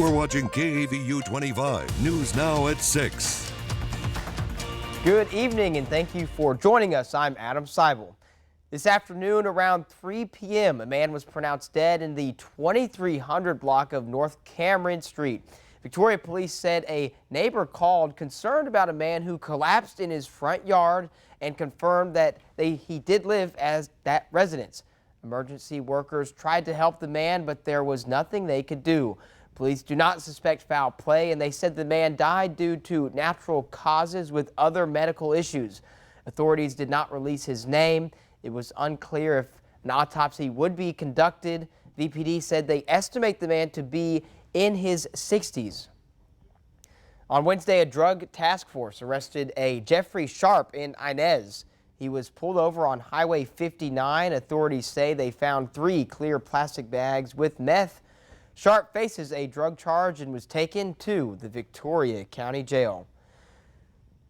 You're watching KAVU 25, News Now at 6. Good evening and thank you for joining us. I'm Adam Seibel. This afternoon around 3 p.m. a man was pronounced dead in the 2300 block of North Cameron Street. Victoria police said a neighbor called concerned about a man who collapsed in his front yard and confirmed that he did live at that residence. Emergency workers tried to help the man, but there was nothing they could do. Police do not suspect foul play, and they said the man died due to natural causes with other medical issues. Authorities did not release his name. It was unclear if an autopsy would be conducted. VPD said they estimate the man to be in his 60s. On Wednesday, a drug task force arrested a Jeffrey Sharp in Inez. He was pulled over on Highway 59. Authorities say they found 3 clear plastic bags with meth. Sharp faces a drug charge and was taken to the Victoria County Jail.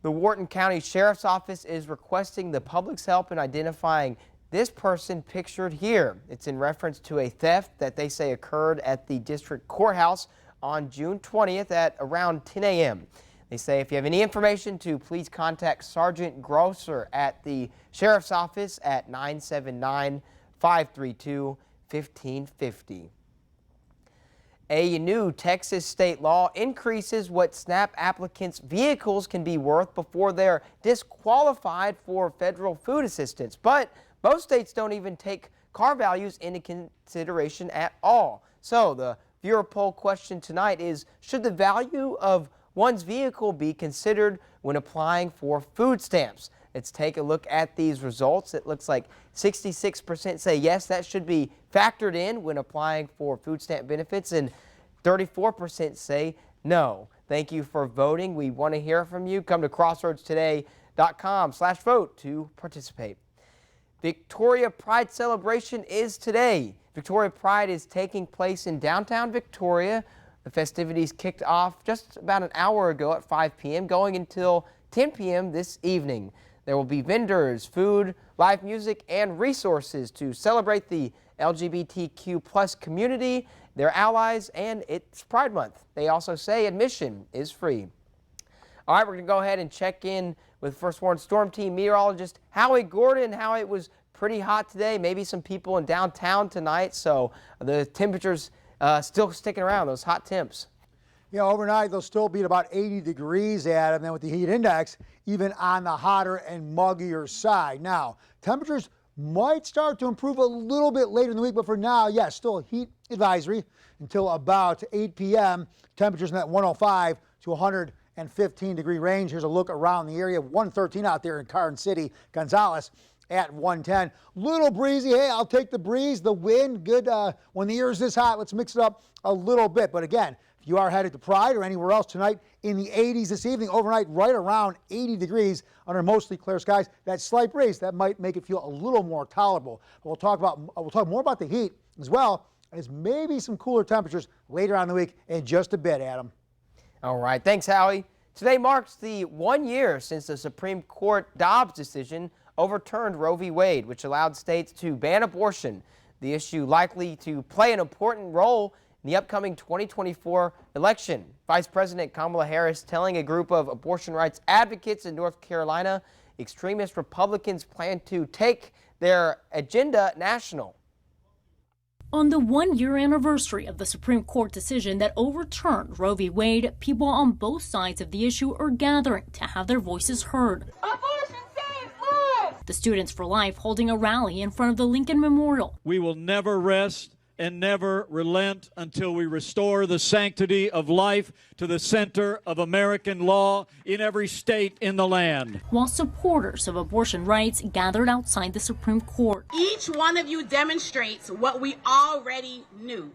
The Wharton County Sheriff's Office is requesting the public's help in identifying this person pictured here. It's in reference to a theft that they say occurred at the district courthouse on June 20th at around 10 a.m. They say if you have any information to please contact Sergeant Grosser at the Sheriff's Office at 979-532-1550. A new Texas state law increases what SNAP applicants' vehicles can be worth before they're disqualified for federal food assistance. But most states don't even take car values into consideration at all. So the viewer poll question tonight is, should the value of one's vehicle be considered when applying for food stamps? Let's take a look at these results. It looks like 66% say yes, that should be factored in when applying for food stamp benefits, and 34% say no. Thank you for voting. We want to hear from you. Come to crossroadstoday.com/vote to participate. Victoria Pride celebration is today. Victoria Pride is taking place in downtown Victoria. The festivities kicked off just about an hour ago at 5 p.m., going until 10 p.m. this evening. There will be vendors, food, live music, and resources to celebrate the LGBTQ plus community, their allies, and it's Pride Month. They also say admission is free. All right, we're going to go ahead and check in with First Warn Storm Team meteorologist Howie Gordon. Howie, it was pretty hot today, maybe some people in downtown tonight, so the temperatures still sticking around, those hot temps. Yeah, overnight they'll still be at about 80 degrees, Adam. Then with the heat index, even on the hotter and muggier side. Now, temperatures might start to improve a little bit later in the week, but for now, yes, still a heat advisory until about 8 p.m. Temperatures in that 105 to 115 degree range. Here's a look around the area. 113 out there in Carson City. Gonzales at 110. Little breezy. Hey, I'll take the breeze, the wind. Good when the air is this hot. Let's mix it up a little bit. But again, if you are headed to Pride or anywhere else tonight, in the 80s this evening, overnight right around 80 degrees under mostly clear skies. That slight breeze, that might make it feel a little more tolerable. We'll talk more about the heat as well as maybe some cooler temperatures later on in the week in just a bit, Adam. All right, thanks, Howie. Today marks the 1 year since the Supreme Court Dobbs decision overturned Roe v. Wade, which allowed states to ban abortion. The issue likely to play an important role in the upcoming 2024 election. Vice President Kamala Harris telling a group of abortion rights advocates in North Carolina extremist Republicans plan to take their agenda national. On the 1 year anniversary of the Supreme Court decision that overturned Roe v. Wade, people on both sides of the issue are gathering to have their voices heard. Abortion saves lives! The Students for Life holding a rally in front of the Lincoln Memorial. We will never rest and never relent until we restore the sanctity of life to the center of American law in every state in the land. While supporters of abortion rights gathered outside the Supreme Court. Each one of you demonstrates what we already knew.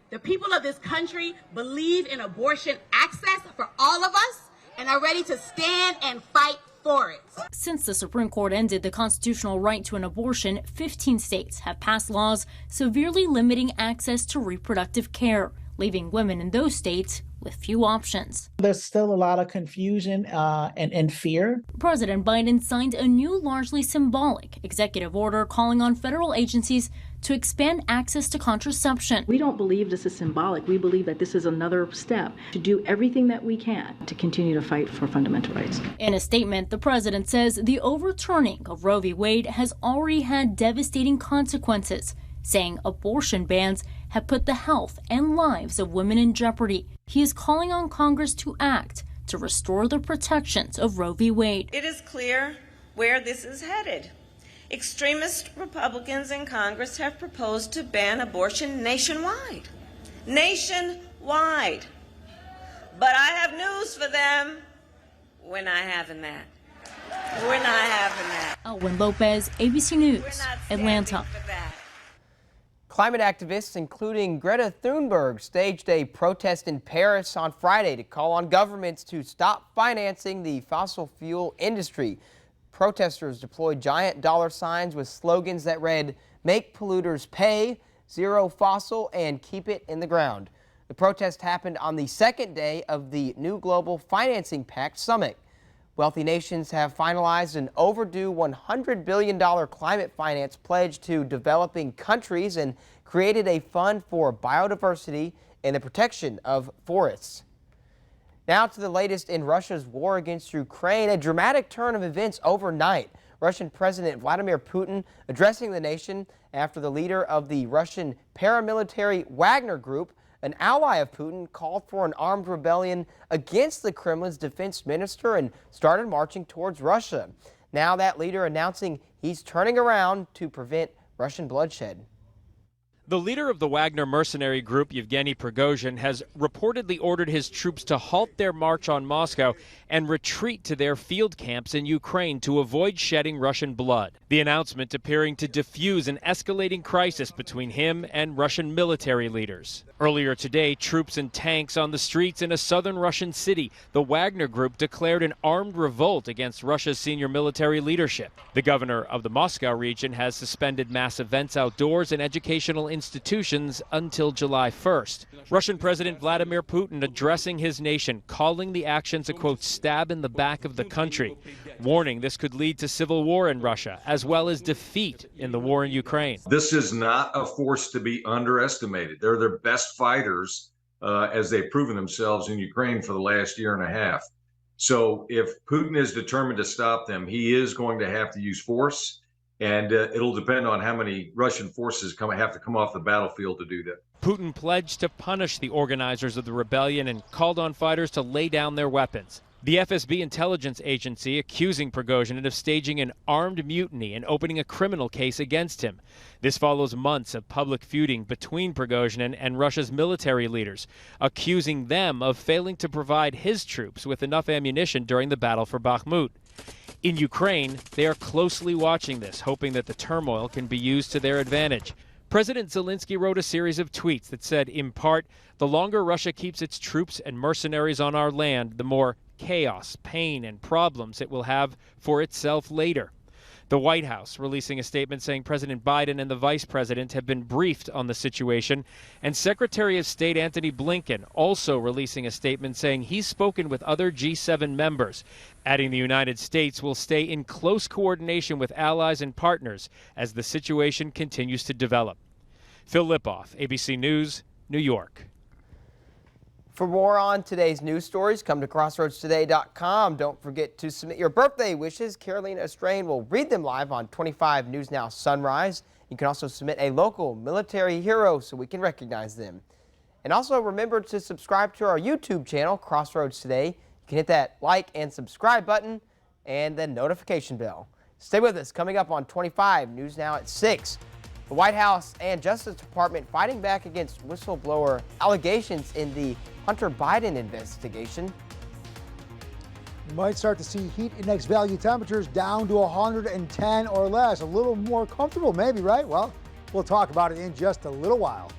The people of this country believe in abortion access for all of us and are ready to stand and fight for it. Since the Supreme Court ended the constitutional right to an abortion, 15 states have passed laws severely limiting access to reproductive care, leaving women in those states with few options. There's still a lot of confusion and fear. President Biden signed a new, largely symbolic executive order calling on federal agencies to expand access to contraception. We don't believe this is symbolic. We believe that this is another step to do everything that we can to continue to fight for fundamental rights. In a statement, the president says the overturning of Roe v. Wade has already had devastating consequences, saying abortion bans have put the health and lives of women in jeopardy. He is calling on Congress to act to restore the protections of Roe v. Wade. It is clear where this is headed. Extremist Republicans in Congress have proposed to ban abortion nationwide. Nationwide. But I have news for them. We're not having that. We're not having that. Elwin Lopez, ABC News, Atlanta. Climate activists, including Greta Thunberg, staged a protest in Paris on Friday to call on governments to stop financing the fossil fuel industry. Protesters deployed giant dollar signs with slogans that read, "Make polluters pay," "Zero fossil," and "Keep it in the ground." The protest happened on the second day of the New Global Financing Pact Summit. Wealthy nations have finalized an overdue $100 billion climate finance pledge to developing countries and created a fund for biodiversity and the protection of forests. Now to the latest in Russia's war against Ukraine, a dramatic turn of events overnight. Russian President Vladimir Putin addressing the nation after the leader of the Russian paramilitary Wagner Group, an ally of Putin, called for an armed rebellion against the Kremlin's defense minister and started marching towards Russia. Now that leader announcing he's turning around to prevent Russian bloodshed. The leader of the Wagner mercenary group, Yevgeny Prigozhin, has reportedly ordered his troops to halt their march on Moscow and retreat to their field camps in Ukraine to avoid shedding Russian blood. The announcement appearing to diffuse an escalating crisis between him and Russian military leaders. Earlier today, troops and tanks on the streets in a southern Russian city. The Wagner Group declared an armed revolt against Russia's senior military leadership. The governor of the Moscow region has suspended mass events outdoors and educational institutions until July 1st. Russian President Vladimir Putin addressing his nation, calling the actions a, quote, stab in the back of the country, warning this could lead to civil war in Russia, as well as defeat in the war in Ukraine. This is not a force to be underestimated. They're their best fighters, as they've proven themselves in Ukraine for the last year and a half. So if Putin is determined to stop them, he is going to have to use force. And it'll depend on how many Russian forces have to come off the battlefield to do that. Putin pledged to punish the organizers of the rebellion and called on fighters to lay down their weapons. The FSB intelligence agency accusing Prigozhin of staging an armed mutiny and opening a criminal case against him. This follows months of public feuding between Prigozhin and Russia's military leaders, accusing them of failing to provide his troops with enough ammunition during the battle for Bakhmut. In Ukraine, they are closely watching this, hoping that the turmoil can be used to their advantage. President Zelensky wrote a series of tweets that said, in part, the longer Russia keeps its troops and mercenaries on our land, the more chaos, pain, and problems it will have for itself later. The White House releasing a statement saying President Biden and the Vice President have been briefed on the situation, and Secretary of State Antony Blinken also releasing a statement saying he's spoken with other G7 members, adding the United States will stay in close coordination with allies and partners as the situation continues to develop. Phil Lipoff, ABC News, New York. For more on today's news stories, come to crossroadstoday.com. Don't forget to submit your birthday wishes. Carolina Estrain will read them live on 25 News Now Sunrise. You can also submit a local military hero so we can recognize them. And also remember to subscribe to our YouTube channel, Crossroads Today. You can hit that like and subscribe button and the notification bell. Stay with us. Coming up on 25 News Now at 6. The White House and Justice Department fighting back against whistleblower allegations in the Hunter Biden investigation. You might start to see heat index value temperatures down to 110 or less. A little more comfortable maybe, right? Well, we'll talk about it in just a little while.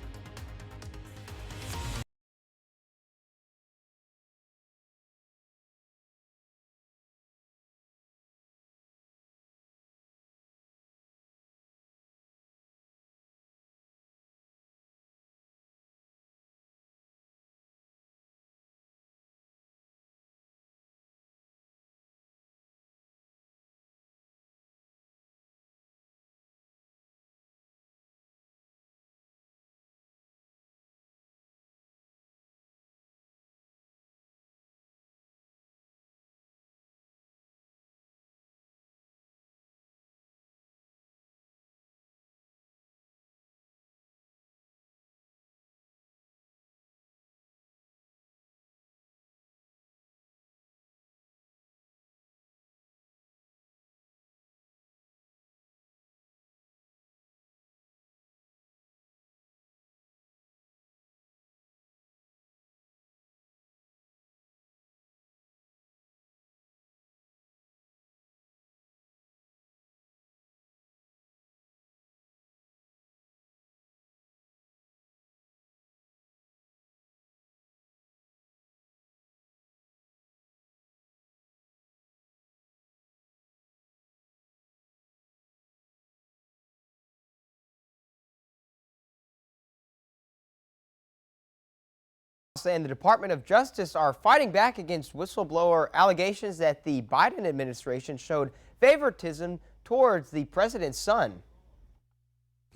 House and the Department of Justice are fighting back against whistleblower allegations that the Biden administration showed favoritism towards the president's son.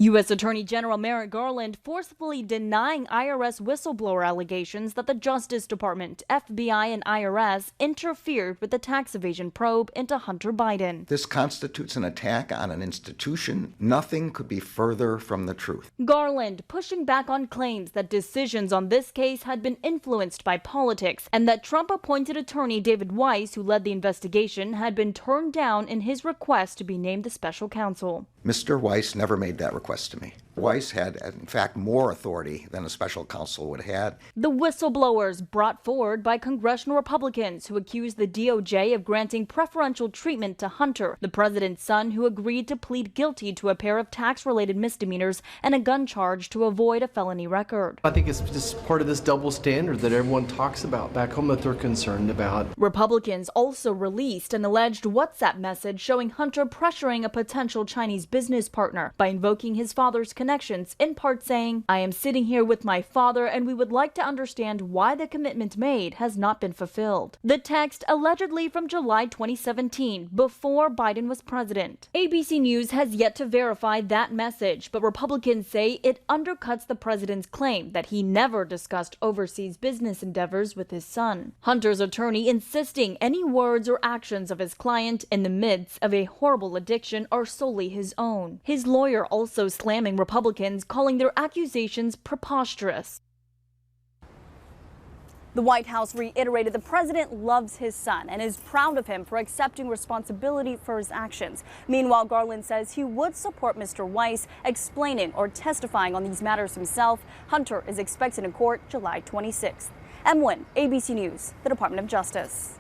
U.S. Attorney General Merrick Garland forcefully denying IRS whistleblower allegations that the Justice Department, FBI, and IRS interfered with the tax evasion probe into Hunter Biden. This constitutes an attack on an institution. Nothing could be further from the truth. Garland pushing back on claims that decisions on this case had been influenced by politics and that Trump-appointed attorney David Weiss, who led the investigation, had been turned down in his request to be named the special counsel. Mr. Weiss never made that request to me. Weiss had, in fact, more authority than a special counsel would have had. The whistleblowers brought forward by congressional Republicans who accused the DOJ of granting preferential treatment to Hunter, the president's son, who agreed to plead guilty to a pair of tax-related misdemeanors and a gun charge to avoid a felony record. I think it's just part of this double standard that everyone talks about back home that they're concerned about. Republicans also released an alleged WhatsApp message showing Hunter pressuring a potential Chinese business partner by invoking his father's connections, in part saying, "I am sitting here with my father and we would like to understand why the commitment made has not been fulfilled." The text allegedly from July 2017, before Biden was president. ABC News has yet to verify that message, but Republicans say it undercuts the president's claim that he never discussed overseas business endeavors with his son. Hunter's attorney insisting any words or actions of his client in the midst of a horrible addiction are solely his own. His lawyer also slamming Republicans, calling their accusations preposterous. The White House reiterated the president loves his son and is proud of him for accepting responsibility for his actions. Meanwhile, Garland says he would support Mr. Weiss explaining or testifying on these matters himself. Hunter is expected in court July 26th. Em Nguyen, ABC News, the Department of Justice.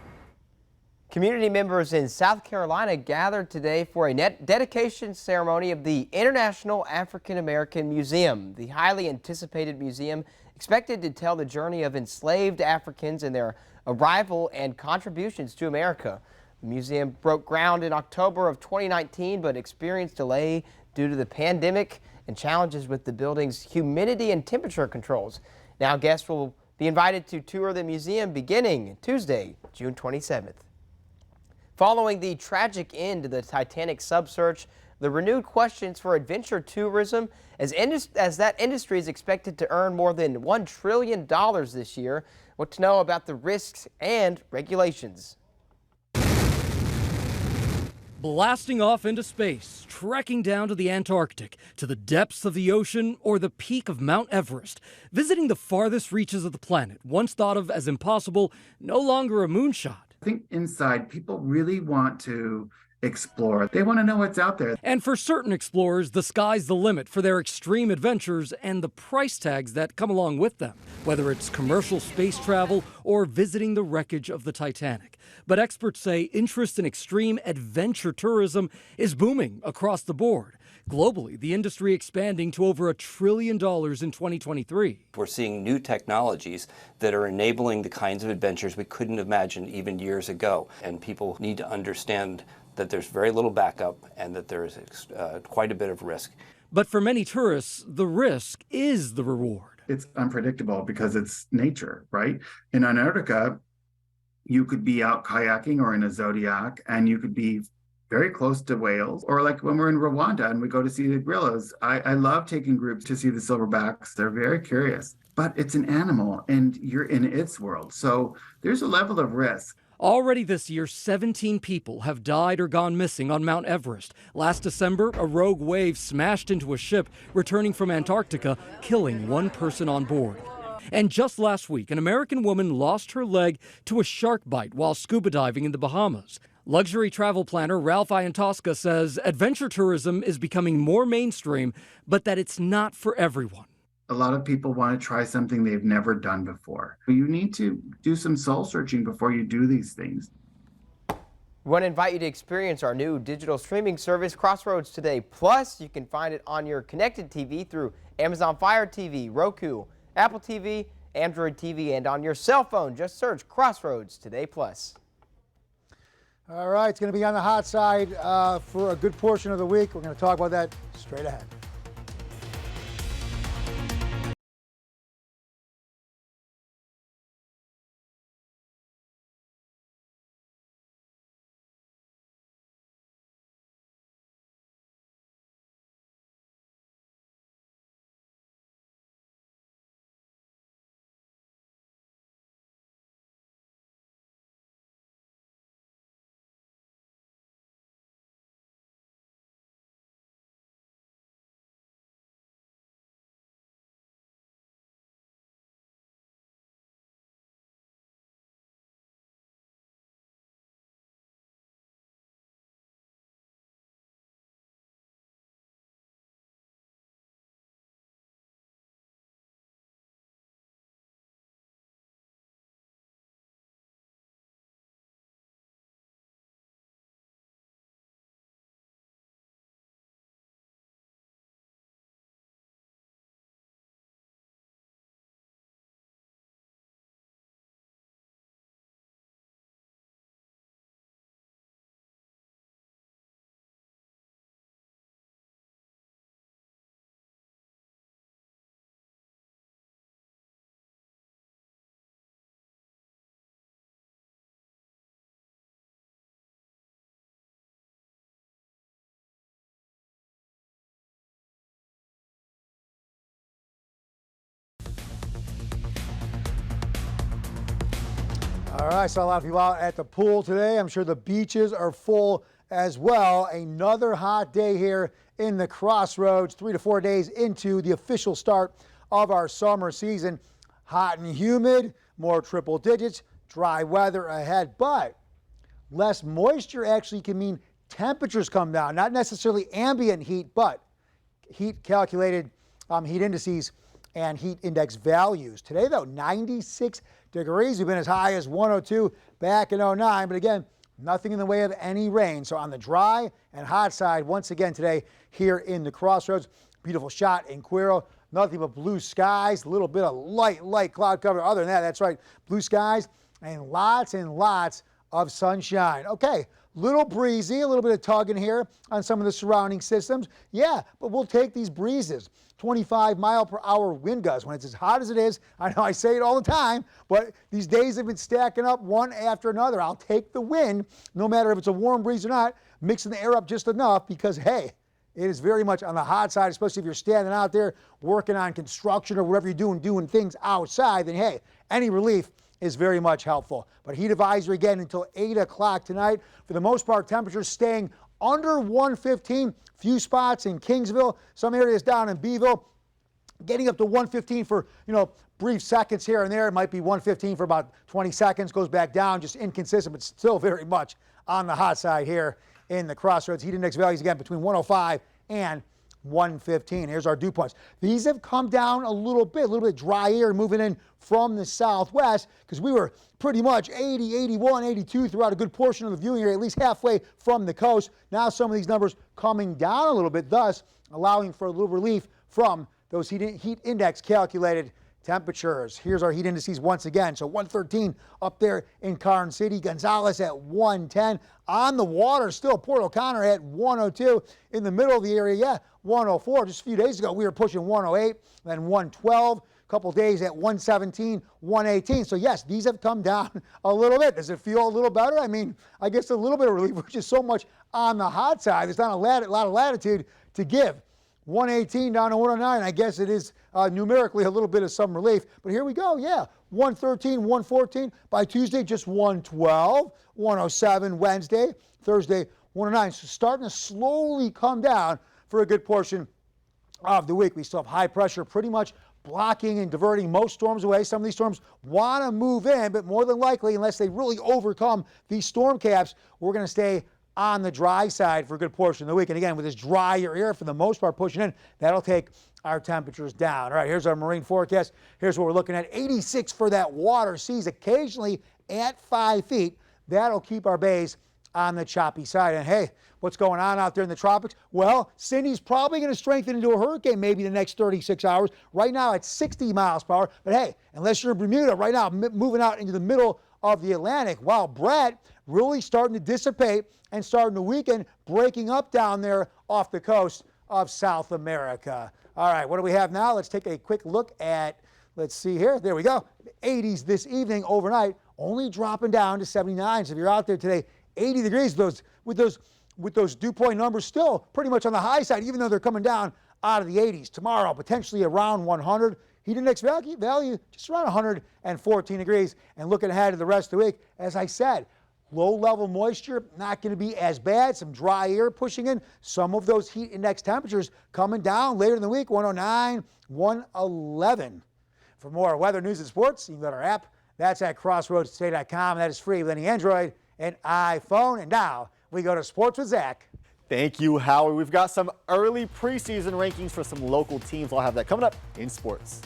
Community members in South Carolina gathered today for a dedication ceremony of the International African American Museum. The highly anticipated museum expected to tell the journey of enslaved Africans and their arrival and contributions to America. The museum broke ground in October of 2019 but experienced delay due to the pandemic and challenges with the building's humidity and temperature controls. Now guests will be invited to tour the museum beginning Tuesday, June 27th. Following the tragic end of the Titanic subsearch, the renewed questions for adventure tourism as that industry is expected to earn more than $1 trillion this year. What to know about the risks and regulations. Blasting off into space, trekking down to the Antarctic, to the depths of the ocean, or the peak of Mount Everest. Visiting the farthest reaches of the planet, once thought of as impossible, no longer a moonshot. I think inside, people really want to explore. They want to know what's out there. And for certain explorers, the sky's the limit for their extreme adventures and the price tags that come along with them, whether it's commercial space travel or visiting the wreckage of the Titanic. But experts say interest in extreme adventure tourism is booming across the board. Globally, the industry expanding to over $1 trillion in 2023. We're seeing new technologies that are enabling the kinds of adventures we couldn't imagine even years ago. And people need to understand that there's very little backup and that there is quite a bit of risk. But for many tourists, the risk is the reward. It's unpredictable because it's nature, right? In Antarctica, you could be out kayaking or in a Zodiac, and you could be very close to whales, or like when we're in Rwanda and we go to see the gorillas. I love taking groups to see the silverbacks. They're very curious, but it's an animal and you're in its world. So there's a level of risk. Already this year, 17 people have died or gone missing on Mount Everest. Last December, a rogue wave smashed into a ship returning from Antarctica, killing one person on board. And just last week, an American woman lost her leg to a shark bite while scuba diving in the Bahamas. Luxury travel planner Ralph Iantosca says adventure tourism is becoming more mainstream, but that it's not for everyone. A lot of people want to try something they've never done before. You need to do some soul searching before you do these things. We want to invite you to experience our new digital streaming service, Crossroads Today Plus. You can find it on your connected TV through Amazon Fire TV, Roku, Apple TV, Android TV, and on your cell phone. Just search Crossroads Today Plus. All right, it's going to be on the hot side for a good portion of the week. We're going to talk about that straight ahead. All right, saw a lot of people out at the pool today. I'm sure the beaches are full as well. Another hot day here in the Crossroads, 3 to 4 days into the official start of our summer season. Hot and humid, more triple digits, dry weather ahead, but less moisture actually can mean temperatures come down. Not necessarily ambient heat, but heat calculated, heat indices and heat index values. Today, though, 96 degrees. We've been as high as 102 back in 09, but again, nothing in the way of any rain. So on the dry and hot side, once again today here in the Crossroads, beautiful shot in Cuero. Nothing but blue skies, a little bit of light cloud cover. Other than that, that's right, blue skies and lots of sunshine. Okay, little breezy, a little bit of tugging here on some of the surrounding systems. Yeah, but we'll take these breezes. 25-mile-per-hour wind gusts when it's as hot as it is. I know I say it all the time, but these days have been stacking up one after another. I'll take the wind, no matter if it's a warm breeze or not, mixing the air up just enough because, hey, it is very much on the hot side, especially if you're standing out there working on construction or whatever you're doing things outside, then, hey, any relief is very much helpful. But heat advisory again until 8 o'clock tonight. For the most part, temperatures staying under 115. Few spots in Kingsville, some areas down in Beeville, getting up to 115 for, brief seconds here and there. It might be 115 for about 20 seconds, goes back down, just inconsistent, but still very much on the hot side here in the Crossroads. Heat index values again between 105 and 115. Here's our dew points. These have come down a little bit dry air moving in from the southwest because we were pretty much 80, 81, 82 throughout a good portion of the viewing area, at least halfway from the coast. Now some of these numbers coming down a little bit, thus allowing for a little relief from those heat index calculated temperatures. Here's our heat indices once again. So 113 up there in Carson City, Gonzales at 110. On the water still, Port O'Connor at 102. In the middle of the area, 104. Just a few days ago, we were pushing 108, then 112. A couple days at 117, 118. So yes, these have come down a little bit. Does it feel a little better? I mean, I guess a little bit of relief, which is so much on the hot side. There's not a lot of latitude to give. 118 down to 109. I guess it is numerically a little bit of some relief. But here we go. 113, 114. By Tuesday, just 112. 107 Wednesday. Thursday, 109. So starting to slowly come down for a good portion of the week. We still have high pressure pretty much blocking and diverting most storms away. Some of these storms want to move in, but more than likely, unless they really overcome these storm caps, we're going to stay on the dry side for a good portion of the week. And again, with this drier air for the most part pushing in, that'll take our temperatures down. All right, here's our marine forecast. Here's what we're looking at. 86 for that water. Seas occasionally at 5 feet. That'll keep our bays on the choppy side. And hey, what's going on out there in the tropics? Well, Cindy's probably going to strengthen into a hurricane maybe the next 36 hours. Right now it's 60 miles per hour. But hey, unless you're in Bermuda right now, moving out into the middle of the Atlantic, while Brett really starting to dissipate and starting to weaken, breaking up down there off the coast of South America. All right, what do we have now? Let's take a quick look at, let's see here. There we go. 80s this evening overnight, only dropping down to 79. So if you're out there today, 80 degrees, with those dew point numbers still pretty much on the high side, even though they're coming down out of the 80s. Tomorrow, potentially around 100. Heat index value just around 114 degrees. And looking ahead to the rest of the week, as I said, low-level moisture, not going to be as bad. Some dry air pushing in. Some of those heat index temperatures coming down later in the week, 109, 111. For more weather, news, and sports, you can go to our app. That's at crossroadstoday.com. That is free with any Android and iPhone. And now we go to Sports with Zach. Thank you, Howard. We've got some early preseason rankings for some local teams. I'll have that coming up in sports.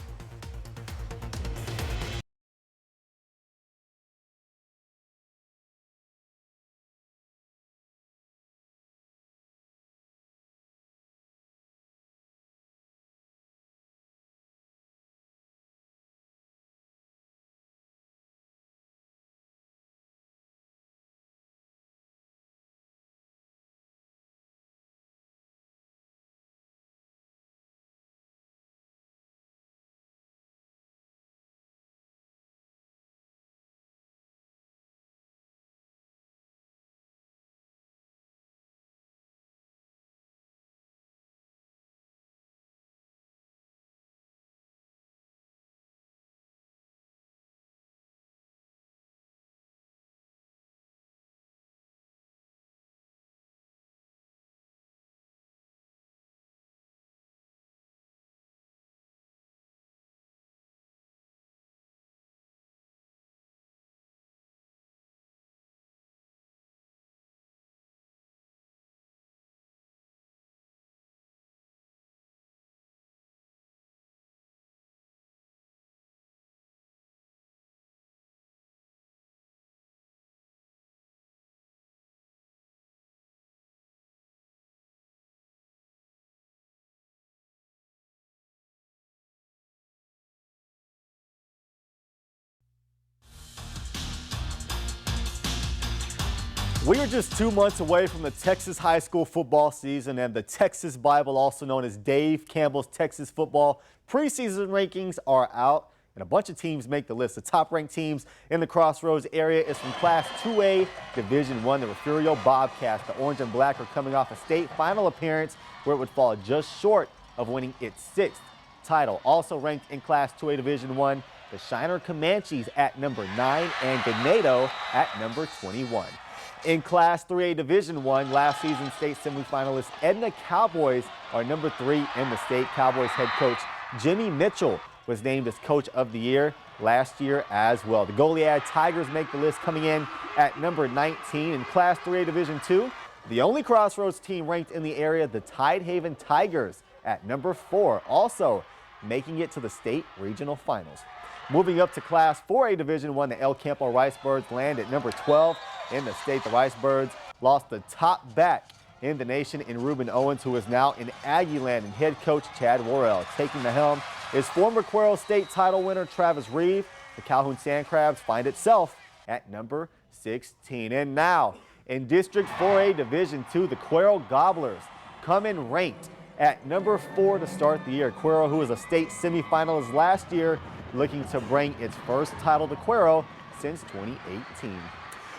We are just 2 months away from the Texas high school football season, and the Texas Bible, also known as Dave Campbell's Texas football preseason rankings, are out, and a bunch of teams make the list. The top-ranked teams in the Crossroads area is from Class 2A, Division I, the Refugio Bobcats. The Orange and Black are coming off a state final appearance where it would fall just short of winning its 6th title. Also ranked in Class 2A Division I, the Shiner Comanches at number 9 and Ganado at number 21. In Class 3A Division I, last season's state semifinalists Edna Cowboys are number 3 in the state. Cowboys head coach Jimmy Mitchell was named as Coach of the Year last year as well. The Goliad Tigers make the list, coming in at number 19. In Class 3A Division II, the only Crossroads team ranked in the area, the Tidehaven Tigers at number 4, also making it to the state regional finals. Moving up to Class 4A Division I, the El Campo Rice Birds land at number 12 in the state. The Rice Birds lost the top back in the nation in Ruben Owens, who is now in Aggie land, and head coach Chad Worrell. Taking the helm is former Cuero State title winner Travis Reeve. The Calhoun Sand Crabs find itself at number 16. And now in District 4A Division II, the Cuero Gobblers come in ranked at number 4 to start the year. Cuero, who was a state semifinalist last year, looking to bring its first title to Cuero since 2018.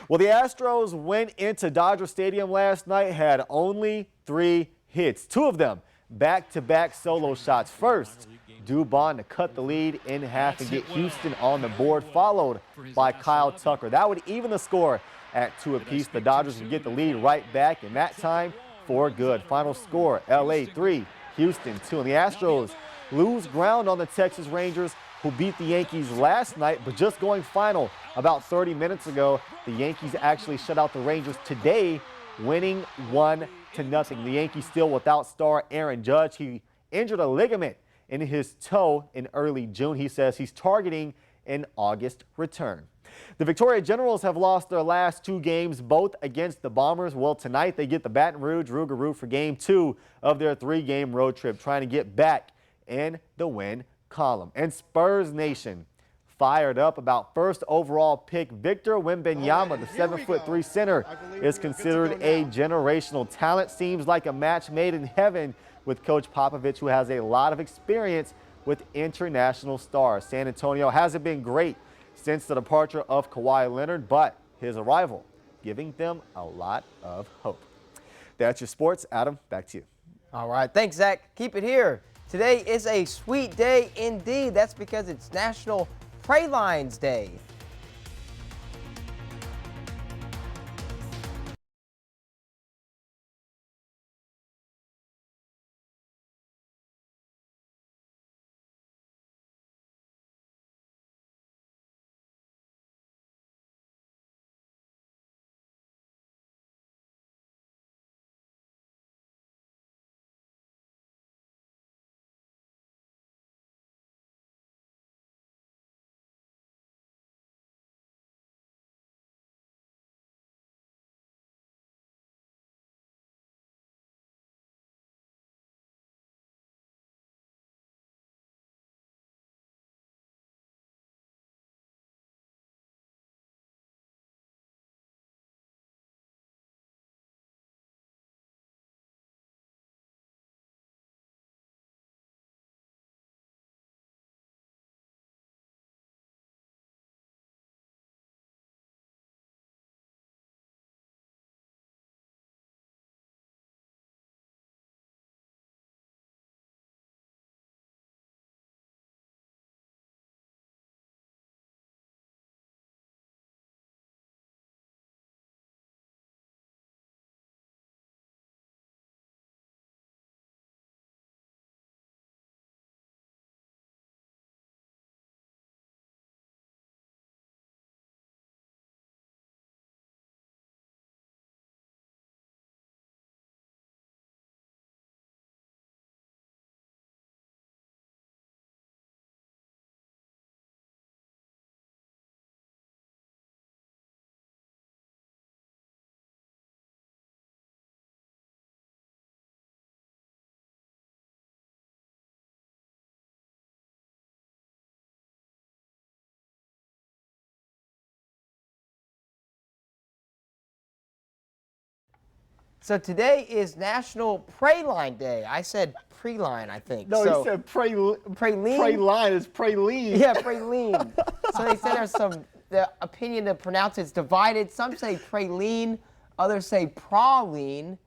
Well, the Astros went into Dodger Stadium last night, had only 3 hits, 2 of them back-to-back solo shots. First, Dubon to cut the lead in half and get Houston on the board, followed by Kyle Tucker. That would even the score at 2 apiece. The Dodgers would get the lead right back, and that time for good. Final score, LA 3, Houston 2. And the Astros lose ground on the Texas Rangers, who beat the Yankees last night, but just going final about 30 minutes ago. The Yankees actually shut out the Rangers today, winning 1-0. The Yankees still without star Aaron Judge. He injured a ligament in his toe in early June. He says he's targeting an August return. The Victoria Generals have lost their last 2 games, both against the Bombers. Well, tonight they get the Baton Rouge Rougarou for game 2 of their 3-game road trip, trying to get back in the win column. And Spurs Nation fired up about first overall pick Victor Wembanyama. The 7'3" center is considered a generational talent. Seems like a match made in heaven with Coach Popovich, who has a lot of experience with international stars. San Antonio hasn't been great since the departure of Kawhi Leonard, but his arrival giving them a lot of hope. That's your sports. Adam, back to you. All right. Thanks, Zach. Keep it here. Today is a sweet day indeed. That's because it's National Pralines Day. So today is National Praline Day. I said Preline, I think. No, so, he said praline. Praline? Is praline. Yeah, praline. So they said the opinion to pronounce it's divided. Some say praline, others say praline.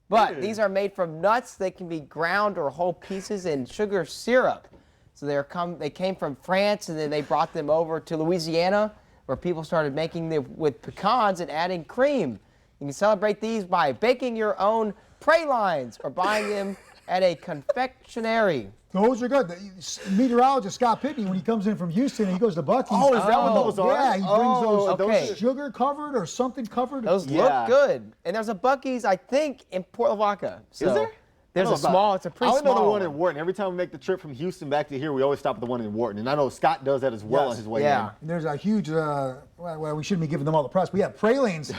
But these are made from nuts. They can be ground or whole pieces in sugar syrup. So they came from France, and then they brought them over to Louisiana, where people started making them with pecans and adding cream. You can celebrate these by baking your own pralines or buying them at a confectionery. Those are good. The meteorologist Scott Pitney, when he comes in from Houston and he goes to Buc-ee's. Oh, is that what those are? Yeah, he brings okay. sugar covered or something covered. Those look good. And there's a Buc-ee's, I think, in Port Lavaca. So is there? There's it's a pretty small I know the one in Wharton. Every time we make the trip from Houston back to here, we always stop at the one in Wharton. And I know Scott does that as well on his way in. And there's a huge, well, we shouldn't be giving them all the press, but yeah, pralines.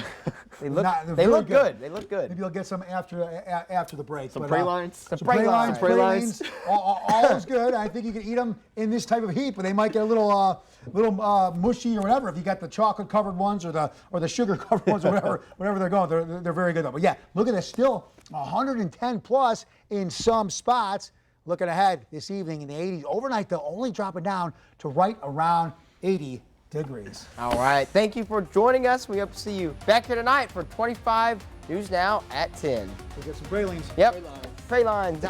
They look good. They look good. Maybe you'll get some after the break. Some pralines? Some pralines. All is good. I think you can eat them in this type of heat, but they might get a little mushy or whatever if you got the chocolate covered ones or the sugar covered ones or whatever they're going. They're very good though. But yeah, look at this, still 110 plus in some spots. Looking ahead this evening in the 80s. Overnight they'll only drop it down to right around 80 degrees. All right, thank you for joining us. We hope to see you back here tonight for 25 News Now at 10. We'll get some pralines. Yep, pralines.